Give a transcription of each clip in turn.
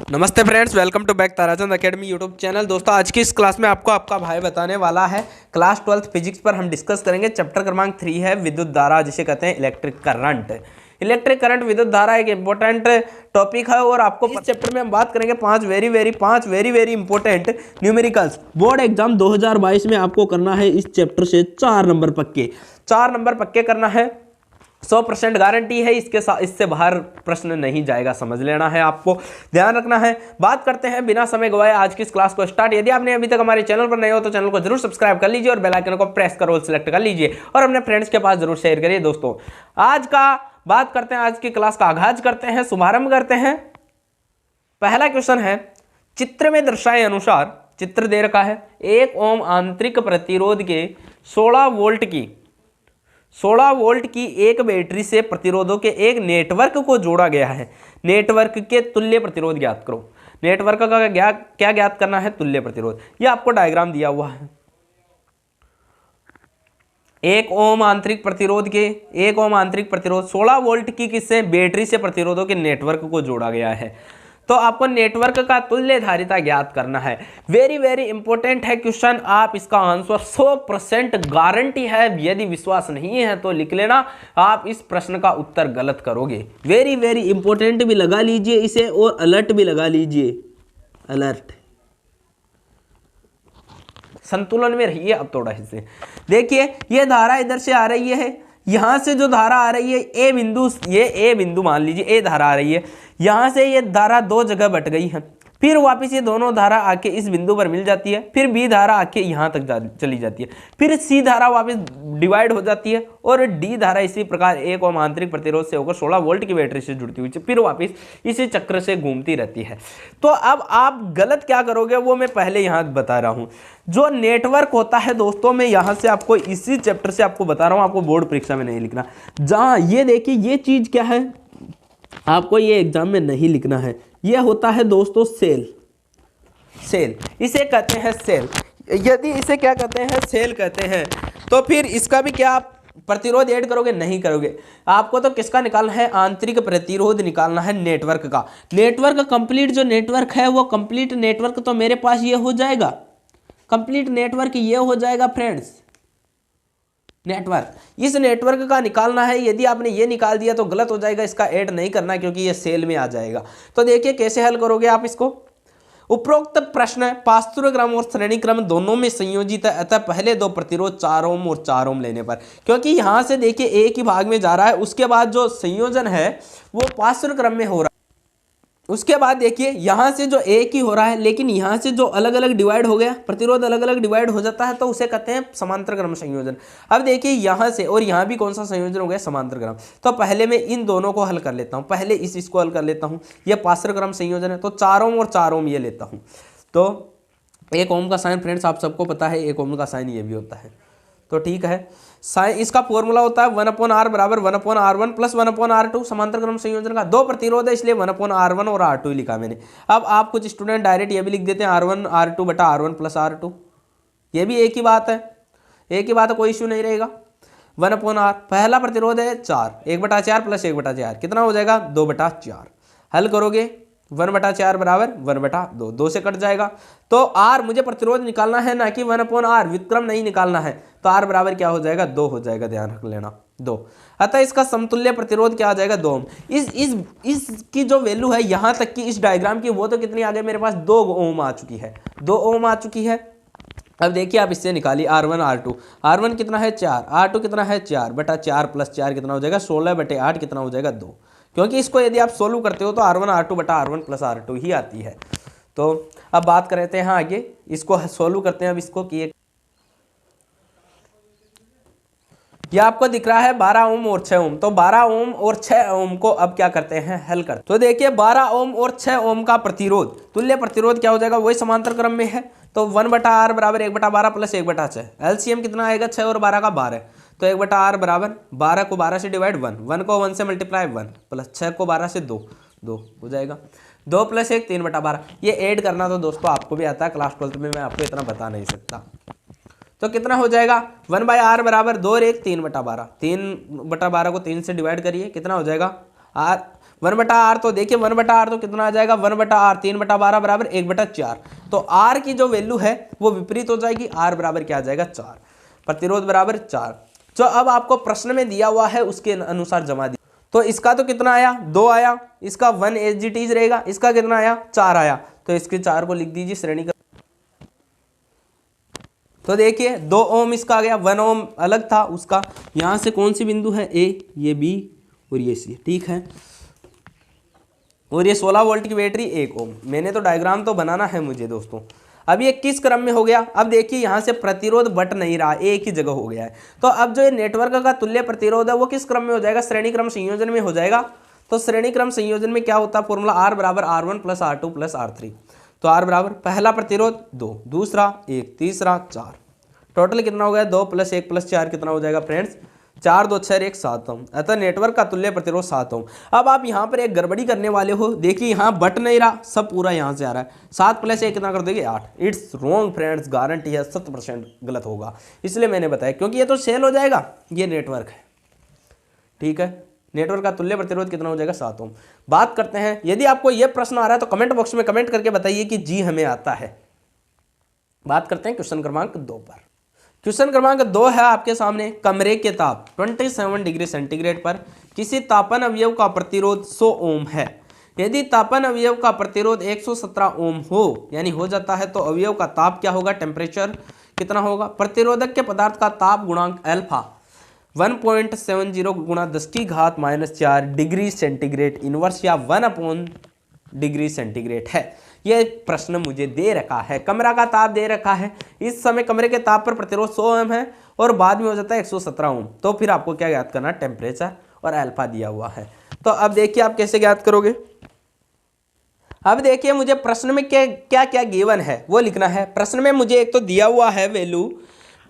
नमस्ते friends, welcome to back Tarachand Academy YouTube channel. दोस्तों, आज की इस क्लास में आपको आपका भाई बताने वाला है क्लास 12th फिजिक्स पर हम डिस्कस करेंगे। चैप्टर क्रमांक 3 है विद्युत धारा, जिसे कहते हैं इलेक्ट्रिक करंट। इलेक्ट्रिक करंट विद्युत धारा एक इंपॉर्टेंट टॉपिक है और आपको इस चैप्टर में हम बात करेंगे पांच very very important numericals. Board exam 2022 में आपको करना है इस चैप्टर से 4 नंबर पक्के करना है। 100% गारंटी है, इसके साथ इससे बाहर प्रश्न नहीं जाएगा, समझ लेना है, आपको ध्यान रखना है। बात करते हैं बिना समय गवाए आज की इस क्लास को स्टार्ट। यदि आपने अभी तक हमारे चैनल पर नए हो तो चैनल को जरूर सब्सक्राइब कर लीजिए और बेल आइकन को प्रेस कर ऑल सेलेक्ट कर लीजिए और अपने फ्रेंड्स के पास जरूर शेयर करिए। दोस्तों, आज का बात करते हैं, आज की क्लास का आगाज करते हैं, शुभारंभ करते हैं। पहला क्वेश्चन है, चित्र में दर्शाए अनुसार, चित्र दे रखा है, 1 ओम आंतरिक प्रतिरोध के 16 वोल्ट की एक बैटरी से प्रतिरोधों के एक नेटवर्क को जोड़ा गया है। नेटवर्क के तुल्य प्रतिरोध ज्ञात करो। नेटवर्क का क्या ज्ञात करना है? तुल्य प्रतिरोध। यह आपको डायग्राम दिया हुआ है। 1 ओम आंतरिक प्रतिरोध 16 वोल्ट की किससे? बैटरी से प्रतिरोधों के नेटवर्क को जोड़ा गया है। तो आपको नेटवर्क का तुल्य धारिता ज्ञात करना है। वेरी इंपॉर्टेंट है क्वेश्चन। आप इसका आंसर 100% गारंटी है। यदि विश्वास नहीं है तो लिख लेना, आप इस प्रश्न का उत्तर गलत करोगे। वेरी इंपॉर्टेंट भी लगा लीजिए इसे और अलर्ट भी लगा लीजिए। अलर्ट, संतुलन में रहिए। अब थोड़ा हिस्से देखिए, ये धारा इधर से आ रही है, यहां से जो धारा आ रही है ए बिंदु मान लीजिए, ए धारा आ रही है, यहां से ये धारा दो जगह बट गई है, फिर वापस ये दोनों धारा आके इस बिंदु पर मिल जाती है, फिर बी धारा आके यहां तक चली जाती है, फिर सी धारा वापस डिवाइड हो जाती है और डी धारा इसी प्रकार 1 ओम आंतरिक प्रतिरोध से होकर 16 वोल्ट की बैटरी से जुड़ती हुई फिर वापस इसी चक्र से घूमती रहती है। तो अब आप गलत क्या करोगे वो मैं पहले यहां बता रहा हूं। जो नेटवर्क होता है दोस्तों, मैं यहां से आपको इसी चैप्टर से आपको बता रहा हूं, आपको बोर्ड परीक्षा में नहीं लिखना। जहां ये देखिए, ये चीज क्या है, आपको ये एग्जाम में नहीं लिखना है। यह होता है दोस्तों सेल, इसे कहते हैं सेल। यदि इसे क्या कहते हैं? सेल कहते हैं। तो फिर इसका भी क्या आप प्रतिरोध ऐड करोगे? नहीं करोगे। आपको तो किसका निकालना है? आंतरिक प्रतिरोध निकालना है, नेटवर्क का। नेटवर्क कंप्लीट जो नेटवर्क है वो कंप्लीट नेटवर्क तो मेरे पास ये हो जाएगा, कंप्लीट नेटवर्क ये हो जाएगा फ्रेंड्स। नेटवर्क, इस नेटवर्क का निकालना है। यदि आपने ये निकाल दिया तो गलत हो जाएगा, इसका ऐड नहीं करना क्योंकि ये सेल में आ जाएगा। तो देखिए कैसे हल करोगे आप इसको। उपरोक्त प्रश्न पास्तुर क्रम और श्रेणी क्रम दोनों में संयोजित है, अतः पहले दो प्रतिरोध 4 ओम और 4 ओम लेने पर, क्योंकि यहां से देखिए एक ही भाग में जा रहा है, उसके बाद जो संयोजन है वो पास्तुर क्रम में हो रहा है। उसके बाद देखिए यहां से जो एक ही हो रहा है, लेकिन यहां से जो अलग अलग डिवाइड हो गया, प्रतिरोध अलग अलग डिवाइड हो जाता है, तो उसे कहते हैं समांतर क्रम संयोजन। अब देखिए यहां से और यहां भी कौन सा संयोजन हो गया? समांतर क्रम। तो पहले मैं इन दोनों को हल कर लेता हूं, पहले इसको हल कर लेता हूं। यह पास्तर क्रम संयोजन है, तो 4 ओम और 4 ओम ये लेता हूं। तो 1 ओम का साइन फ्रेंड्स आप सबको पता है, 1 ओम का साइन ये भी होता है। तो ठीक है, साइन इसका फॉर्मूला होता है 1/r बराबर 1/r1 प्लस 1/r2। समांतर क्रम संयोजन का 2 प्रतिरोध है, इसलिए 1/r1 और r2 ही लिखा मैंने। अब आप कुछ स्टूडेंट डायरेक्ट ये भी लिख देते हैं r1 r2 बटा r1 प्लस r2। ये भी एक ही बात है, कोई इश्यू नहीं रहेगा। 1/r पहला प्रतिरोध है 4, 1/4 प्लस 1/4 कितना हो जाएगा? 2/4। हल करोगे 1/4 बराबर 1/2, 2 से कट जाएगा। तो r मुझे प्रतिरोध निकालना है, ना कि 1/r, व्युत्क्रम नहीं निकालना है। तो r बराबर क्या हो जाएगा? 2 हो जाएगा, ध्यान रख लेना 2। अतः इसका समतुल्य प्रतिरोध क्या आ जाएगा? 2 ओम। इसकी जो वैल्यू है यहां तक की इस डायग्राम की, वो तो कितनी आ गई मेरे पास? 2 ओम आ चुकी है, 2 ओम आ चुकी है। अब देखिए आप इससे निकालिए r1 r2। r1 कितना है? 4, r2 कितना है? 4/4 प्लस 4 कितना हो जाएगा? 16/8 कितना हो जाएगा? 2। क्योंकि इसको यदि आप सोल्व करते हो तो r1 r2 बटा r1 प्लस r2 ही आती है। तो अब बात कर रहे हैं आगे, इसको सोल्व करते हैं। अब इसको किए, यह आपको दिख रहा है 12 ओम और 6 ओम। तो 12 ओम और 6 ओम को अब क्या करते हैं? हल करते। तो देखिए 12 ओम और 6 ओम का प्रतिरोध, तुल्य प्रतिरोध क्या हो जाएगा? वही समांतर क्रम में है। तो 1/r बराबर 1/12 प्लस 1/6। एलसीएम कितना आएगा? 6 और 12 का 12। तो 1/r बराबर 12 को 12 से डिवाइड 1 को 1 से मल्टीप्लाई 1 प्लस 6 को 12 से 2 हो जाएगा। 2 प्लस 1 3/12। ये ऐड करना तो दोस्तों आपको भी आता है, क्लास 12th में मैं आपको इतना बता नहीं सकता। तो कितना हो जाएगा? 1/r बराबर 2 और 1 3/12। 3/12 को 3 से डिवाइड करिए, कितना हो जाएगा? r 1/r तो देखिए 1/r तो कितना आ जाएगा, 1/r 3/12 बराबर 1/4। तो r की जो वैल्यू है वो विपरीत हो जाएगी, r बराबर क्या आ जाएगा 4, प्रतिरोध बराबर 4। जो अब आपको प्रश्न में दिया हुआ है उसके अनुसार जमा दिया। तो इसका तो कितना आया 2 आया, इसका 1 एज इट इज रहेगा, इसका कितना आया 4 आया, तो इसके 4 को लिख दीजिए श्रेणी का। तो देखिए 2 ओम इसका आ गया, 1 ओम अलग था उसका। यहां से कौन सी बिंदु है ए, ये बी और ये सी, ठीक है। और ये 16 वोल्ट की बैटरी 1 ओम। मैंने तो डायग्राम तो बनाना है मुझे दोस्तों। अब ये किस क्रम में हो गया, अब देखिए यहाँ से प्रतिरोध बट नहीं रहा, एक ही जगह हो गया है। तो अब जो ये नेटवर्क का तुल्य प्रतिरोध है वो किस क्रम में हो जाएगा, श्रेणी क्रम संयोजन में हो जाएगा। तो श्रेणी क्रम संयोजन में क्या होता है फॉर्मूला, R बराबर R1 plus R2 plus R3। तो R बराबर पहला प्रतिरोध 2, दूसरा 1, तीसरा 4, टोटल कितना हो गया 2 + 1 + 4 कितना हो जाएगा फ्रेंड्स 4 2 6 1 7 ओम। अतः नेटवर्क का तुल्य प्रतिरोध 7 ओम। अब आप यहाँ पर एक गड़बड़ी करने वाले हो, देखिए यहाँ बट नहीं रहा, सब पूरा यहाँ से आ रहा है। 7 + 1 कितना कर देंगे 8। इट्स रॉन्ग फ्रेंड्स, गारंटी है 70% गलत होगा, इसलिए मैंने बताया, क्योंकि ये तो सेल हो जाएगा, ये नेटवर्क है, ठीक है। नेटवर्क का तुल्य प्रतिरोध कितना हो जाएगा 7 ओम। बात करते हैं, यदि आपको यह प्रश्न आ रहा है तो कमेंट बॉक्स में कमेंट करके बताइए कि जी हमें आता है। बात करते हैं क्वेश्चन क्रमांक 2 पर। क्वेश्चन क्रमांक 2 है आपके सामने, कमरे के ताप 27 डिग्री सेंटीग्रेड पर किसी तापन अवयव का प्रतिरोध 100 ओम है। यदि तापन अवयव का प्रतिरोध 117 ओम हो, यानी हो जाता है, तो अवयव का ताप क्या होगा, टेम्परेचर कितना होगा। प्रतिरोधक के पदार्थ का ताप गुणांक अल्फा 1.70 गुणा 10⁻⁴ डिग्री सेंटीग्रेड इनवर्स या 1 डिग्री सेंटीग्रेड है। यह प्रश्न मुझे दे रखा है, कमरा का ताप दे रखा है, इस समय कमरे के ताप पर प्रतिरोध 100 ओम है और बाद में हो जाता है 117 ओम। तो फिर आपको क्या ज्ञात करना, टेम्परेचर और अल्फा दिया हुआ है। तो अब देखिए आप कैसे ज्ञात करोगे। अब देखिए मुझे प्रश्न में क्या क्या गिवन है वो लिखना है। प्रश्न में मुझे एक तो दिया हुआ है वैल्यू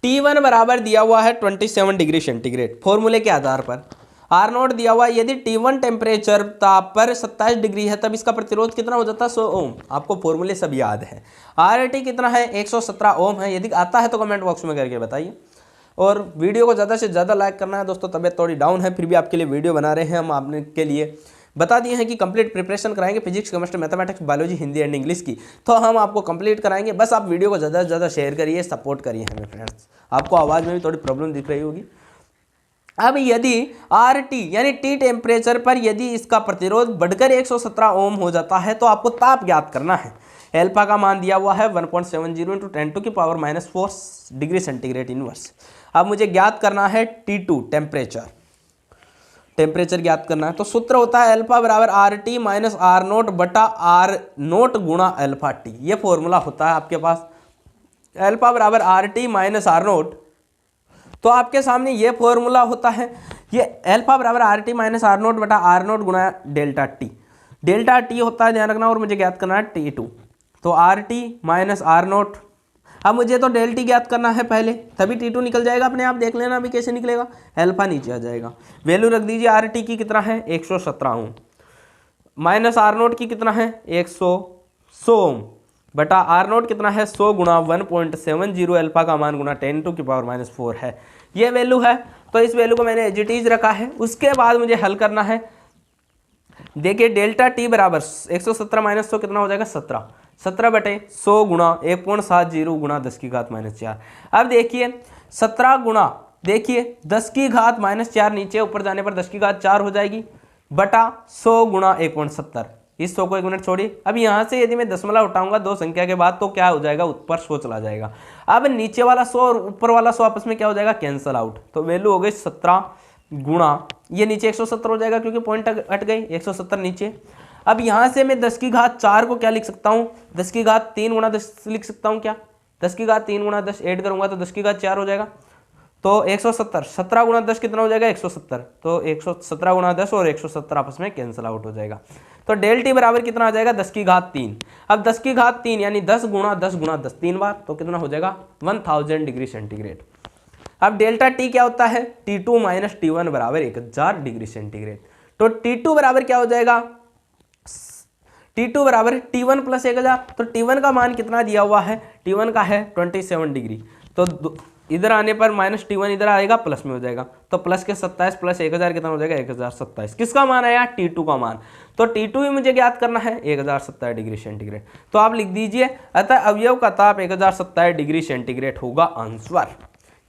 T1 बराबर दिया हुआ है 27 डिग्री सेंटीग्रेड, फॉर्मूले के आधार पर। R0 दिया हुआ है, यदि T1 टेम्परेचर ताप पर 27 डिग्री है तब इसका प्रतिरोध कितना हो जाता है 100 ओम। आपको फॉर्मूले सब याद है। RT कितना है 117 ओम है, यदि आता है तो कमेंट बॉक्स में करके बताइए। और वीडियो को ज़्यादा से ज़्यादा लाइक करना है दोस्तों। तबीयत थोड़ी डाउन है, फिर भी आपके लिए वीडियो बना रहे हैं हम। आपके लिए बता दिए हैं कि कंप्लीट प्रिपरेशन कराएंगे physics, chemistry, mathematics, biology, Hindi and English की, तो हम आपको कंप्लीट कराएंगे। बस आप वीडियो को ज़्यादा से ज़्यादा शेयर करिए, सपोर्ट करिए हमें फ्रेंड्स। आपको आवाज़ में भी थोड़ी प्रॉब्लम दिख रही होगी। अब यदि RT यानी T टेम्परेचर पर यदि इसका प्रतिरोध बढ़कर 117 ओम हो जाता है तो आपको ताप ज्ञात करना है। एल्फा का मान दिया हुआ है 1.70 × 10⁻⁴ डिग्री सेंटीग्रेड इनवर्स। अब मुझे ज्ञात करना है T2 टेम्परेचर ज्ञात करना है। तो सूत्र होता है अल्फा बराबर RT माइनस R0 बटा R0 गुणा अल्फा T। ये फॉर्मूला होता है आपके पास, अल्फा बराबर RT माइनस R0। तो आपके सामने ये फॉर्मूला होता है, ये अल्फा बराबर RT माइनस R0 बटा R0 गुणा डेल्टा T। डेल्टा T होता है, ध्यान रखना, और मुझे ज्ञात करना है T2। तो RT माइनस R0। अब मुझे तो डेल टी ज्ञात करना है पहले, तभी T2 निकल जाएगा अपने आप। देख लेना अभी कैसे निकलेगा, अल्फा नीचे आ जाएगा। वैल्यू रख दीजिए RT की कितना है 117 ओम, माइनस R0 की कितना है 100 ओम, बटा R0 कितना है 100 गुणा 1.70 अल्फा का मान गुणा 10⁻⁴ है। ये वैल्यू है, तो इस वैल्यू को मैंने एज इट इज रखा है। उसके बाद मुझे हल करना है। देखिए डेल्टा T बराबर 117 माइनस 100 कितना हो जाएगा 17, 17 बटे 100 गुणा 1.70 गुणा 10⁻⁴। अब देखिए 17 गुणा, देखिए 10⁻⁴ नीचे ऊपर जाने पर 10⁻⁴ हो जाएगी, बटा 100 गुणा 1.70। इस 100 को 1 मिनट छोड़िए। अब यहाँ से यदि मैं दशमलव उठाऊंगा दो संख्या के बाद तो क्या हो जाएगा, ऊपर 100 चला जाएगा। अब नीचे वाला 100 और ऊपर वाला 100 आपस में क्या हो जाएगा, कैंसल आउट। तो वैल्यू हो गई 17 गुणा, ये नीचे 170 हो जाएगा क्योंकि पॉइंट हट गई, 170 नीचे। अब यहाँ से मैं 10⁻⁴ को क्या लिख सकता हूँ, 10⁻³ गुणा 10 लिख सकता हूँ क्या, 10⁻³ गुणा 10 ऐड करूंगा तो 10⁻⁴ हो जाएगा। तो 170, 17 गुणा 10 कितना हो जाएगा 170। तो 117 गुणा 10 और 170 आपस में कैंसिल आउट हो जाएगा। तो डेल टी बराबर कितना आ जाएगा 10⁻³ अब 10⁻³ यानी 10 गुणा 10 गुणा 10 3 बार, तो कितना हो जाएगा 1000 डिग्री सेंटीग्रेड। अब डेल्टा टी क्या होता है, T2 माइनस T1 बराबर 1000 डिग्री सेंटीग्रेड। तो T2 बराबर क्या हो जाएगा, T2 बराबर T1 प्लस 1000। तो T1 का मान कितना दिया हुआ है, T1 का है 27 डिग्री। तो इधर आने पर -T1 इधर आएगा प्लस में हो जाएगा, तो प्लस के 27 प्लस 1000 कितना हो जाएगा 1027। किसका मान आया T2 का मान, तो T2 भी मुझे ज्ञात करना है 1027 डिग्री सेंटीग्रेड। तो आप लिख दीजिए अतः अवयव का ताप 1027 डिग्री सेंटीग्रेड होगा आंसर।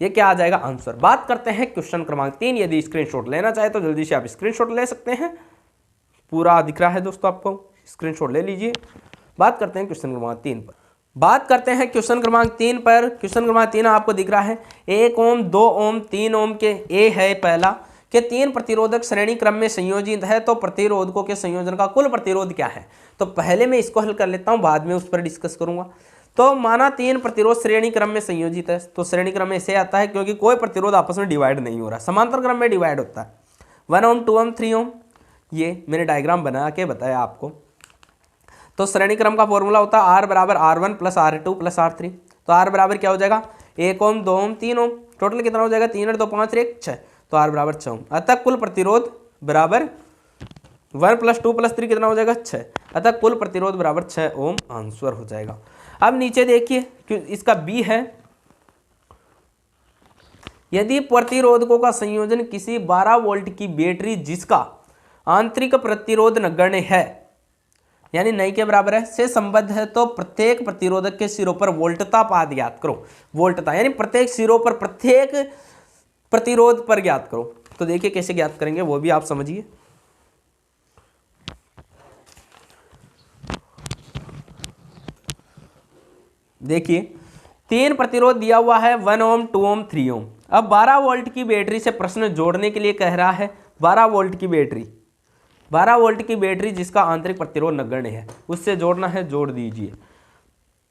ये क्या आ जाएगा आंसर। बात करते हैं क्वेश्चन क्रमांक 3। यदि स्क्रीनशॉट लेना चाहे तो जल्दी से आप स्क्रीनशॉट ले सकते हैं, पूरा दिख रहा है दोस्तों आपको, स्क्रीनशॉट ले लीजिए। बात करते हैं क्वेश्चन क्रमांक 3 पर। बात करते हैं क्वेश्चन क्रमांक 3 पर। क्वेश्चन क्रमांक 3 आपको दिख रहा है 1 ओम 2 ओम 3 ओम के ए है पहला के 3 प्रतिरोधक श्रेणी क्रम में संयोजित है, तो प्रतिरोधकों के संयोजन का कुल प्रतिरोध क्या है। तो पहले मैं इसको हल कर लेता हूं, बाद में उस पर डिस्कस करूंगा। तो माना 3 प्रतिरोध श्रेणी क्रम में संयोजित है, तो श्रेणी क्रम में इसे आता है क्योंकि कोई प्रतिरोध आपस में डिवाइड नहीं हो रहा, समांतर क्रम में डिवाइड होता है। 1 ओम 2 ओम 3 ओम, ये मैंने डायग्राम बना के बताया आपको। तो श्रेणी क्रम का फॉर्मूला होता है R बराबर R1 plus R2 plus R3। तो R बराबर क्या हो जाएगा 1 ओम 2 ओम 3 ओम, टोटल कितना हो जाएगा 3 और 2 5 1 6, तो R बराबर 6 ओम। अतः कुल प्रतिरोध बराबर 1 प्लस 2 प्लस 3 कितना हो जाएगा 6, अतः कुल प्रतिरोध बराबर 6 ओम आंसर हो जाएगा। अब नीचे देखिए कि इसका B है, यदि प्रतिरोधकों का संयोजन किसी 12 वोल्ट की बैटरी जिसका आंतरिक प्रतिरोध नगण्य है यानी नहीं के बराबर है से संबद्ध है, तो प्रत्येक प्रतिरोधक के सिरों पर वोल्टता पाद ज्ञात करो। वोल्टता यानी प्रत्येक सिरों पर प्रत्येक प्रतिरोध पर ज्ञात करो। तो देखिए कैसे ज्ञात करेंगे वो भी आप समझिए। देखिए 3 प्रतिरोध दिया हुआ है 1 ओम 2 ओम 3 ओम। अब 12 वोल्ट की बैटरी से प्रश्न जोड़ने के लिए कह रहा है 12 वोल्ट की बैटरी, 12 वोल्ट की बैटरी जिसका आंतरिक प्रतिरोध नगण्य है, उससे जोड़ना है, जोड़ दीजिए।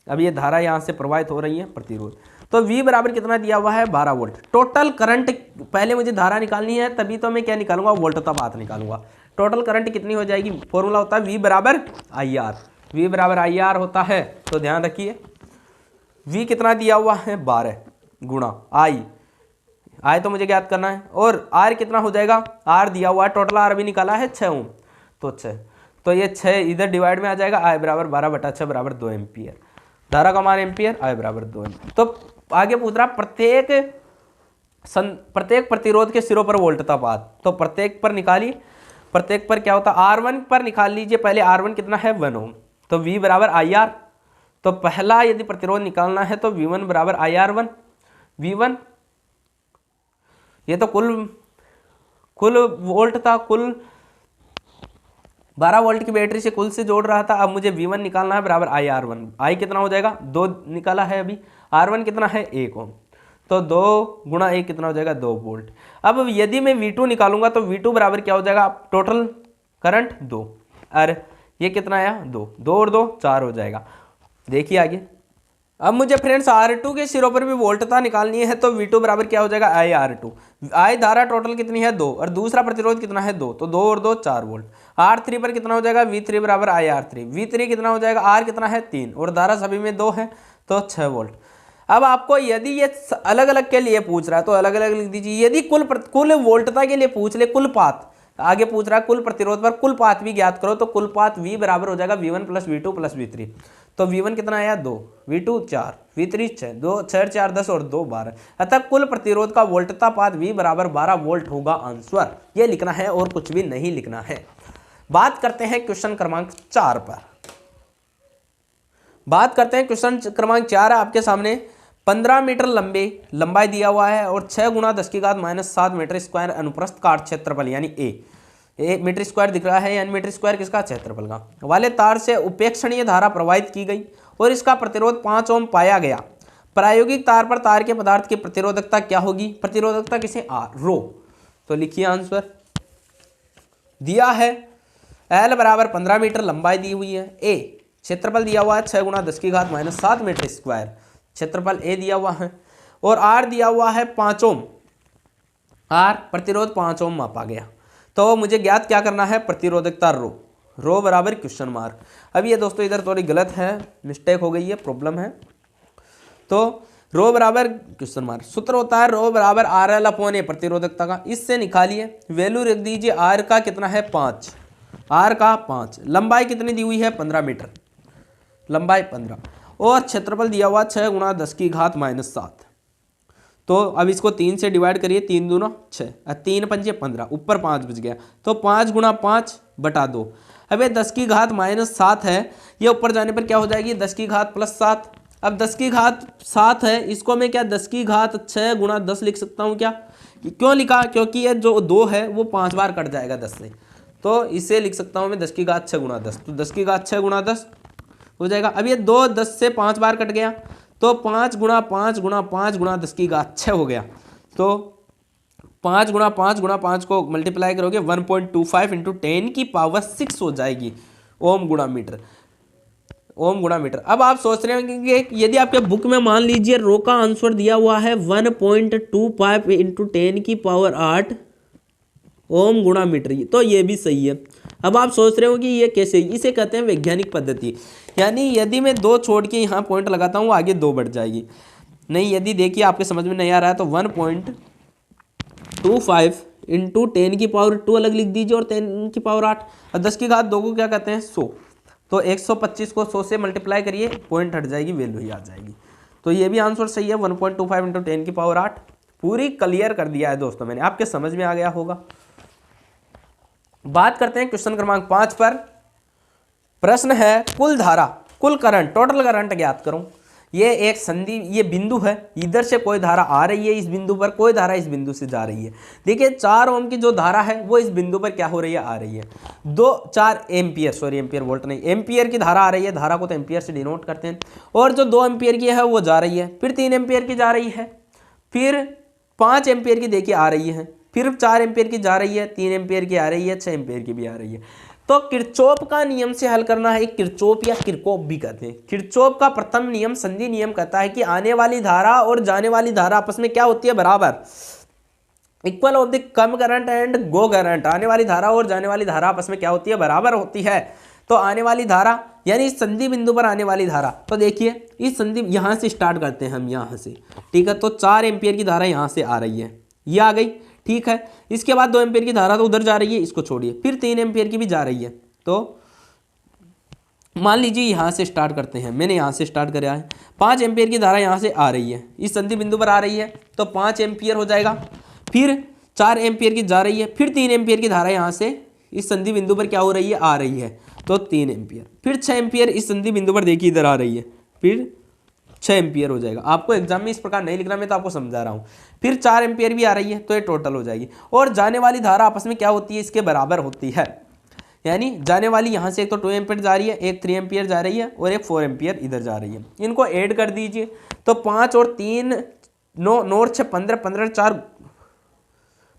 अब ये धारा यहाँ से प्रवाहित हो रही है प्रतिरोध, तो V बराबर कितना दिया हुआ है 12 वोल्ट। टोटल करंट, पहले मुझे धारा निकालनी है तभी तो मैं क्या निकालूंगा वोल्टता पात निकालूंगा। टोटल करंट कितनी हो जाएगी, फॉर्मूला होता है V बराबर IR, V बराबर IR होता है। तो ध्यान रखिए V कितना दिया हुआ है 12 गुणा I तो मुझे ज्ञात करना है, और R कितना हो जाएगा, R दिया हुआ है, टोटल R भी निकाला है 6 ओम, तो 6, तो ये 6 इधर डिवाइड में आ जाएगा, I बराबर 12/6 बराबर 2 एम्पियर। धारा का मान एम्पियर, I बराबर 2 एम्पियर। तो आगे पूछ रहा प्रत्येक प्रतिरोध के सिरों पर वोल्टता पाद, तो प्रत्येक पर निकालिए। प्रत्येक पर क्या होता है R1 पर निकाल लीजिए पहले। R1 कितना है 1 ओम, तो V बराबर IR। तो पहला यदि प्रतिरोध निकालना है तो V1 बराबर IR1। V1 ये तो कुल वोल्ट था, कुल 12 वोल्ट की बैटरी से कुल से जोड़ रहा था। अब मुझे V1 निकालना है बराबर IR1। I कितना हो जाएगा 2 निकाला है अभी, R1 कितना है 1 ओम, तो 2 गुणा 1 कितना हो जाएगा 2 वोल्ट। अब यदि मैं V2 निकालूंगा तो V2 बराबर क्या हो जाएगा, टोटल करंट 2, और ये कितना आया 2, 2 और 2 4 हो जाएगा। देखिए आगे, अब मुझे फ्रेंड्स R2 के सिरों पर भी वोल्टता निकालनी है, तो V2 बराबर क्या हो जाएगा IR2। I धारा टोटल कितनी है 2, और दूसरा प्रतिरोध कितना है 2, तो 2 और 2 4 वोल्ट। R3 पर कितना हो जाएगा V3 बराबर IR3। V3 कितना हो जाएगा, R कितना है 3, और धारा सभी में 2 है, तो 6 वोल्ट। अब आपको यदि ये अलग अलग के लिए पूछ रहा है तो अलग अलग लिख दीजिए। यदि कुल वोल्टता के लिए पूछ ले, कुल पात आगे पूछ रहा है कुल प्रतिरोध पर कुल पात भी ज्ञात करो, तो कुल पात V बराबर हो जाएगा V1 plus V2 plus V3। तो V1 कितना आया 2, V2 4, V3 6, 2 6 4 10 और 2 12। अतः कुल प्रतिरोध का वोल्टता पात V बराबर 12 वोल्ट होगा आंसर। ये लिखना है और कुछ भी नहीं लिखना है। बात करते हैं क्वेश्चन क्रमांक 4 पर। बात करते हैं क्वेश्चन क्रमांक 4 है आपके सामने। 15 मीटर लंबाई दिया हुआ है और 6 गुणा 10⁻⁷ मीटर स्क्वायर अनुप्रस्थ काट क्षेत्रफल यानी ए मीटर स्क्वायर दिख रहा है, यानी मीटर स्क्वायर किसका क्षेत्रफल का, वाले तार से उपेक्षणीय धारा प्रवाहित की गई और इसका प्रतिरोध 5 ओम पाया गया। प्रायोगिक तार पर तार के पदार्थ की प्रतिरोधकता क्या होगी, प्रतिरोधकता किसे रो। तो लिखिए आंसर दिया है L बराबर 15 मीटर लंबाई दी हुई है, ए क्षेत्रफल दिया हुआ है 6 गुणा 10⁻⁷ मीटर स्क्वायर, क्षेत्रफल ए दिया हुआ है, और R दिया हुआ है 5 ओम, R प्रतिरोध 5 ओम मापा गया। तो मुझे ज्ञात क्या करना है, प्रतिरोधकता रो बराबर क्वेश्चन मार्क। अब ये दोस्तों इधर थोड़ी गलत है, मिस्टेक हो गई है, प्रॉब्लम है। तो रो बराबर क्वेश्चन मार्क, सूत्र होता है रो बराबर RL अपॉन ए प्रतिरोधकता का, इससे निकालिए वैल्यू रख दीजिए। R का कितना है 5, R का 5, लंबाई कितनी दी हुई है 15 मीटर, लंबाई 15, और क्षेत्रफल दिया हुआ 6 गुणा 10⁻⁷। तो अब इसको 3 से डिवाइड करिए, 3 दूना 6, 3 पंजे 15, ऊपर 5 बच गया, तो 5 गुणा 5 बटा 2। अब ये 10 की घात -7 है, ये ऊपर जाने पर क्या हो जाएगी 10 की घात +7। अब 10 की घात 7 है, इसको मैं क्या 10 की घात 6 गुणा 10 लिख सकता हूँ क्या? क्यों लिखा? क्योंकि ये जो 2 है वो 5 बार कट जाएगा 10 से, तो इसे लिख सकता हूँ मैं 10 की घात 6 गुणा 10, तो 10 की घात 6 गुणा 10 हो जाएगा। अब ये 2 10 से 5 बार कट गया, तो 5 गुणा 5 गुणा 5 गुणा 10 की घात 6 हो गया। तो 5 गुणा 5 गुणा 5 को मल्टीप्लाई करोगे 1.25 इंटू 10 की पावर 6 हो जाएगी ओम गुणा मीटर, ओम गुणा मीटर। अब आप सोच रहे होंगे कि यदि आपके बुक में मान लीजिए रो का आंसर दिया हुआ है 1.25 इंटू 10 की पावर 8 ओम गुणा मीटर, तो ये भी सही है। अब आप सोच रहे हो कि ये कैसे, इसे कहते हैं वैज्ञानिक पद्धति, यानी यदि मैं 2 छोड़ के यहाँ पॉइंट लगाता हूँ आगे 2 बढ़ जाएगी। नहीं, यदि देखिए आपके समझ में नहीं आ रहा है तो 1.25 इंटू 10 की पावर 2 अलग लिख दीजिए और 10 की पावर 8, और 10 की घात 2 को क्या कहते हैं 100, तो 125 को 100 से मल्टीप्लाई करिए, पॉइंट हट जाएगी, वैल्यू ही आ जाएगी। तो ये भी आंसर सही है, 1.25 इंटू 10 की पावर 8। पूरी क्लियर कर दिया है दोस्तों मैंने, आपके समझ में आ गया होगा। बात करते हैं क्वेश्चन क्रमांक 5 पर। प्रश्न है कुल धारा, कुल करंट, टोटल करंट ज्ञात करो। ये एक संधि, ये बिंदु है, इधर से कोई धारा आ रही है इस बिंदु पर, कोई धारा इस बिंदु से जा रही है। देखिए 4 ओम की जो धारा है वो इस बिंदु पर क्या हो रही है, आ रही है 4 एम्पियर, सॉरी एम्पियर वोल्ट नहीं, एम्पियर की धारा आ रही है, धारा को तो एम्पियर से डिनोट करते हैं। और जो 2 एम्पियर की है वो जा रही है, फिर 3 एम्पियर की जा रही है, फिर 5 एम्पियर की देखिए आ रही है, फिर 4 एम्पियर की जा रही है, 3 एम्पियर की आ रही है, 6 एम्पियर की भी आ रही है। तो किरचॉफ का नियम से हल करना है, किरचॉफ या किरकॉफ भी कहते हैं। किरचॉफ का प्रथम नियम संधि नियम कहता है कि आने वाली धारा और जाने वाली धारा आपस में क्या होती है, बराबर, equal of the come current and go current. आने वाली धारा और जाने वाली धारा आपस में क्या होती है, बराबर होती है। तो आने वाली धारा यानी इस संधि बिंदु पर आने वाली धारा, तो देखिए इस संधि यहाँ से स्टार्ट करते हैं हम, यहाँ से, ठीक है। तो 4 एम्पियर की धारा यहाँ से आ रही है, ये आ गई, ठीक है। इसके बाद 2 एम्पियर की धारा तो उधर जा रही है, इसको छोड़िए, फिर 3 एम्पियर की भी जा रही है। तो मान लीजिए यहाँ से स्टार्ट करते हैं, मैंने यहाँ से स्टार्ट कराया है, 5 एम्पियर की धारा यहाँ से आ रही है, इस संधि बिंदु पर आ रही है, तो 5 एम्पियर हो जाएगा। फिर 4 एम्पियर की जा रही है, फिर 3 एम्पियर की धारा यहाँ से इस संधि बिंदु पर क्या हो रही है, आ रही है, तो 3 एम्पियर। फिर 6 एम्पियर इस संधि बिंदु पर देखिए इधर आ रही है, फिर 6 एम्पियर हो जाएगा। आपको एग्जाम में इस प्रकार नहीं लिखना, मैं तो आपको समझा रहा हूँ। फिर 4 एम्पियर भी आ रही है, तो ये टोटल हो जाएगी। और जाने वाली धारा आपस में क्या होती है, इसके बराबर होती है। यानी जाने वाली यहाँ से एक तो 2 एम्पियर जा रही है, एक 3 एम्पियर जा रही है और एक 4 एम्पियर इधर जा रही है। इनको ऐड कर दीजिए, तो 5 और 3 9, 9 और 6 15, 15 4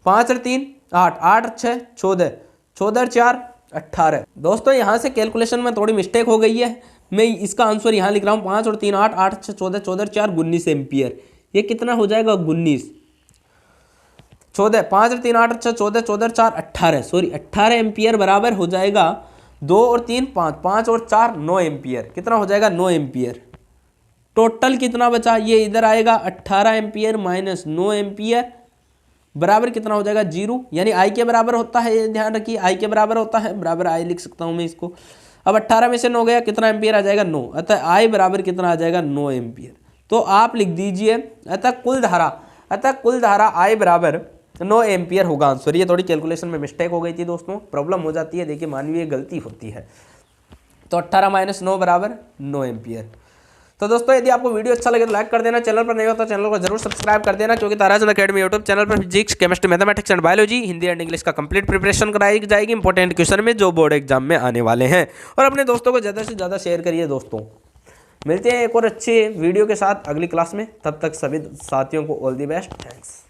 5 और 3 8, 8 और 6 14, 14 और 4 18। दोस्तों यहाँ से कैलकुलेशन में थोड़ी मिस्टेक हो गई है, मैं इसका आंसर यहाँ लिख रहा हूँ 5 और 3 8, 8 6 14, 14 और 4 19 एम्पियर। ये कितना हो जाएगा, 19 14, 5 और 3 8 और 6 14, 14 और 4 18, सॉरी 18 एम्पियर बराबर हो जाएगा 2 और 3 5, 5 और 4 9 एम्पियर। कितना हो जाएगा, 9 एम्पियर। टोटल कितना बचा, ये इधर आएगा 18 एम्पियर माइनस 9 एम्पियर बराबर कितना हो जाएगा, 0। यानी आई के बराबर होता है, ये ध्यान रखिए, आई के बराबर होता है, बराबर आई लिख सकता हूँ मैं इसको। अब 18 में से 9 गया, कितना एम्पियर आ जाएगा, 9। अतः आई बराबर कितना आ जाएगा, 9 एम्पियर। तो आप लिख दीजिए अतः कुल धारा आई बराबर 9 एम्पियर होगा आंसर। ये थोड़ी कैलकुलेशन में मिस्टेक हो गई थी दोस्तों, प्रॉब्लम हो जाती है, देखिए मानवीय गलती होती है। तो 18 माइनस 9 बराबर 9 एम्पियर। तो दोस्तों यदि आपको वीडियो अच्छा लगे तो लाइक कर देना, चैनल पर नहीं होता चैनल को जरूर सब्सक्राइब कर देना, क्योंकि ताराचंद अकेडमी यूट्यूब चैनल पर physics chemistry mathematics and biology Hindi and English का कंप्लीट प्रिपरेशन कराई जाएगी इंपॉर्टेंट क्वेश्चन में जो बोर्ड एग्जाम में आने वाले हैं। और अपने दोस्तों को ज़्यादा से ज़्यादा शेयर करिए दोस्तों। मिलते हैं एक और अच्छे वीडियो के साथ अगली क्लास में, तब तक सभी साथियों को ऑल दी बेस्ट, थैंक्स।